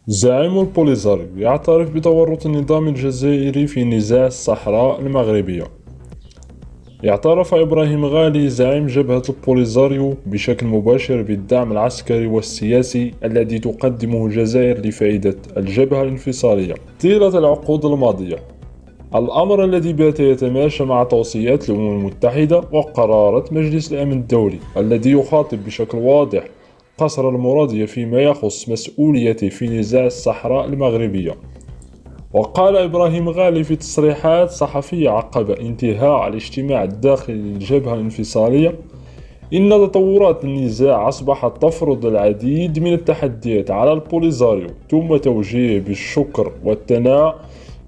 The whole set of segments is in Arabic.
زعيم البوليزاريو يعترف بتورط النظام الجزائري في نزاع الصحراء المغربية. اعترف إبراهيم غالي زعيم جبهة البوليزاريو بشكل مباشر بالدعم العسكري والسياسي الذي تقدمه الجزائر لفائدة الجبهة الانفصالية طيلة العقود الماضية، الأمر الذي بات يتماشى مع توصيات الأمم المتحدة وقرارات مجلس الأمن الدولي الذي يخاطب بشكل واضح قصر المرادية فيما يخص مسؤوليته في نزاع الصحراء المغربية. وقال إبراهيم غالي في تصريحات صحفية عقب انتهاء الاجتماع الداخلي للجبهة الانفصالية إن تطورات النزاع أصبحت تفرض العديد من التحديات على البوليزاريو، ثم توجيه بالشكر والثناء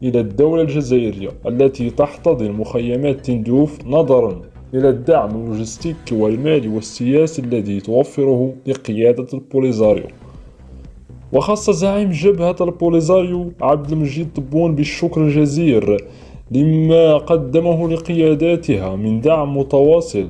إلى الدولة الجزائرية التي تحتضن مخيمات تندوف نظرا إلى الدعم اللوجستيكي والمالي والسياسي الذي توفره لقيادة البوليزاريو. وخص زعيم جبهة البوليزاريو عبد المجيد تبون بالشكر الجزير لما قدمه لقياداتها من دعم متواصل،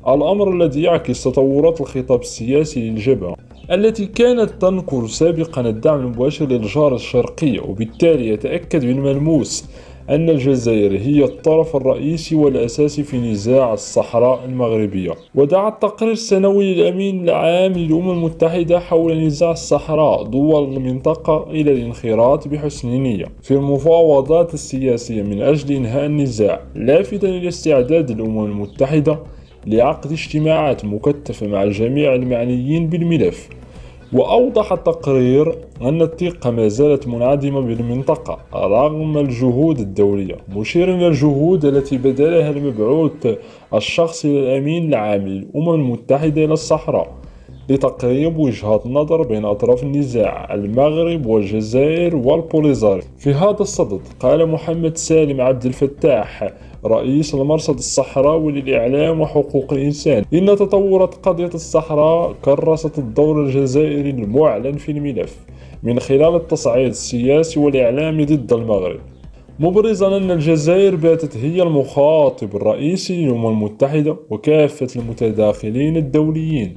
الأمر الذي يعكس تطورات الخطاب السياسي للجبهة التي كانت تنكر سابقا الدعم المباشر للجار الشرقي، وبالتالي يتأكد بالملموس أن الجزائر هي الطرف الرئيسي والأساسي في نزاع الصحراء المغربية. ودعا التقرير السنوي للأمين العام للأمم المتحدة حول نزاع الصحراء دول المنطقة إلى الانخراط بحسن نية في المفاوضات السياسية من أجل إنهاء النزاع، لافتا إلى استعداد الأمم المتحدة لعقد اجتماعات مكثفة مع جميع المعنيين بالملف. وأوضح التقرير أن الثقة ما زالت منعدمة بالمنطقة رغم الجهود الدولية، مشيرا إلى الجهود التي بذلها المبعوث الشخصي للأمين العام للأمم المتحدة إلى الصحراء لتقريب وجهات النظر بين أطراف النزاع، المغرب والجزائر والبوليزاريو. في هذا الصدد قال محمد سالم عبد الفتاح رئيس المرصد الصحراوي للإعلام وحقوق الإنسان إن تطورات قضية الصحراء كرست الدور الجزائري المعلن في الملف من خلال التصعيد السياسي والإعلامي ضد المغرب، مبرزا أن الجزائر باتت هي المخاطب الرئيسي للأمم المتحدة وكافة المتداخلين الدوليين.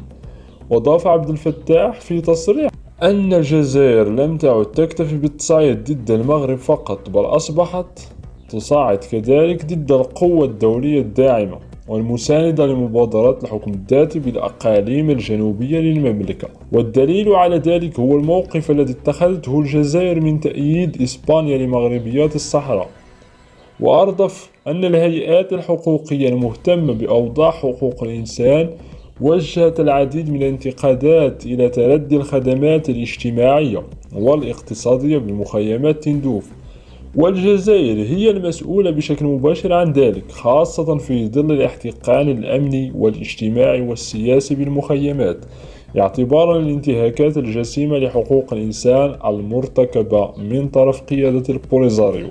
وضاف عبد الفتاح في تصريح أن الجزائر لم تعد تكتفي بالتصعيد ضد المغرب فقط، بل أصبحت تصعد كذلك ضد القوة الدولية الداعمة والمساندة لمبادرات الحكم الذاتي بالأقاليم الجنوبية للمملكة. والدليل على ذلك هو الموقف الذي اتخذته الجزائر من تأييد إسبانيا لمغربيات الصحراء. وأضاف أن الهيئات الحقوقية المهتمة بأوضاع حقوق الإنسان وجهت العديد من الانتقادات إلى تردي الخدمات الاجتماعية والاقتصادية بمخيمات تندوف، والجزائر هي المسؤولة بشكل مباشر عن ذلك، خاصة في ظل الاحتقان الأمني والاجتماعي والسياسي بالمخيمات، اعتبارا الانتهاكات الجسيمة لحقوق الإنسان المرتكبة من طرف قيادة البوليزاريو.